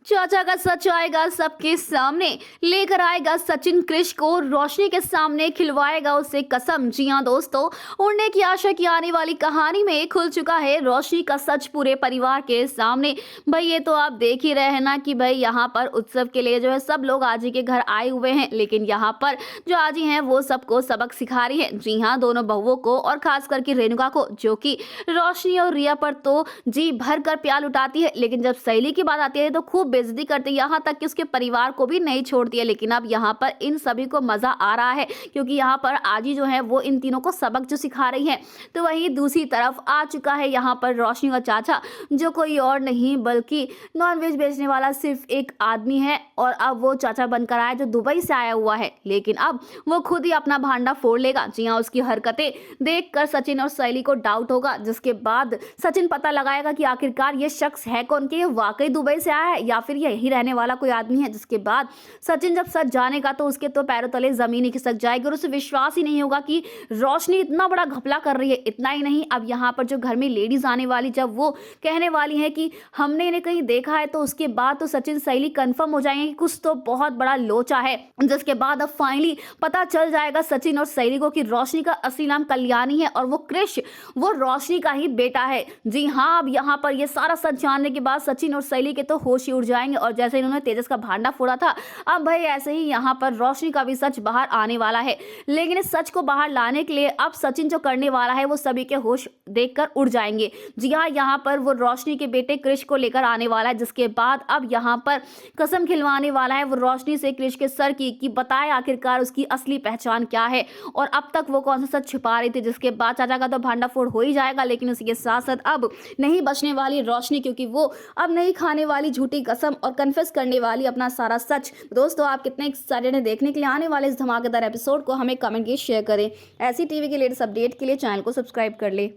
चाचा का सच आएगा सबके सामने, लेकर आएगा सचिन क्रिश को रोशनी के सामने, खिलवाएगा उसे कसम। जी हाँ दोस्तों, उड़ने की आशा की आने वाली कहानी में खुल चुका है रोशनी का सच पूरे परिवार के सामने। भाई ये तो आप देख ही रहे हैं ना कि भाई यहाँ पर उत्सव के लिए जो है सब लोग आजी के घर आए हुए हैं, लेकिन यहाँ पर जो आजी हैं वो सबको सबक सिखा रही है। जी हाँ, दोनों बहुओं को और खास करके रेणुका को, जो कि रोशनी और रिया पर तो जी भर कर प्यार उठाती है, लेकिन जब सहेली की बात आती है तो खूब बेइज्जती करती है, यहाँ तक कि उसके परिवार को भी नहीं छोड़ती है। लेकिन अब यहाँ पर इन सभी को मजा आ रहा है, क्योंकि यहाँ पर आजी जो है वो इन तीनों को सबक जो सिखा रही है। तो वहीं दूसरी तरफ आ चुका है यहाँ पर रोशनी का चाचा, जो कोई और नहीं बल्कि नॉनवेज बेचने वाला सिर्फ एक आदमी है, और अब वो चाचा बनकर आया जो दुबई से आया हुआ है। लेकिन अब वो खुद ही अपना भांडा फोड़ लेगा। जी हाँ, उसकी हरकतें देखकर सचिन और सहेली को डाउट होगा, जिसके बाद सचिन पता लगाएगा कि आखिरकार ये शख्स है कौन, कि ये वाकई दुबई से आया है या फिर ये यही रहने वाला कोई आदमी है। जिसके बाद सचिन जब सच जानेगा तो उसके तो पैरों तले जमीन ही खिसक जाएगी और उसे विश्वास ही नहीं होगा कि रोशनी इतना बड़ा घपला कर रही है। इतना ही नहीं, अब यहाँ पर जो घर में लेडीज आने वाली, जब वो कहने वाली है कि हमने इन्हें कहीं देखा है, तो उसके बाद तो सचिन सहेली कंफर्म हो जाएंगे कि कुछ तो बहुत बड़ा लोचा है। जिसके बाद अब फाइनली पता चल जाएगा सचिन और सहेली को कि रोशनी का असली नाम कल्याणी है और वो क्रिश वो रोशनी का ही बेटा है। जी हाँ, अब यहाँ पर ये सारा सच जानने के बाद सचिन और सहेली के तो होश ही उड़ जाएंगे, और जैसे इन्होंने तेजस का भांडा फोड़ा था, अब भाई ऐसे ही यहाँ पर रोशनी का भी सच बाहर आने वाला है। लेकिन इस सच को बाहर लाने के लिए अब सचिन जो करने वाला है वो सभी के होश देखकर उड़ जाएंगे। जी हाँ, यहाँ पर वो रोशनी के बेटे क्रिश को लेकर आने वाला है, जिसके बाद अब यहाँ पर कसम खिलवाने वाला है वो रोशनी से क्रिश के सर की, कि बताए आखिरकार उसकी असली पहचान क्या है और अब तक वो कौन सा सच छुपा रही थी। जिसके बाद चाचा का तो भांडा फोड़ हो ही जाएगा, लेकिन उसके साथ साथ अब नहीं बचने वाली रोशनी, क्योंकि वो अब नहीं खाने वाली झूठी कसम और कन्फेस करने वाली अपना सारा सच। दोस्तों, आप कितने एक्साइटेड हैं देखने के लिए आने वाले इस धमाकेदार एपिसोड को? हमें कमेंट की शेयर करें। ऐसी टीवी के लेटेस्ट अपडेट के लिए चैनल को सब्सक्राइब कर ले।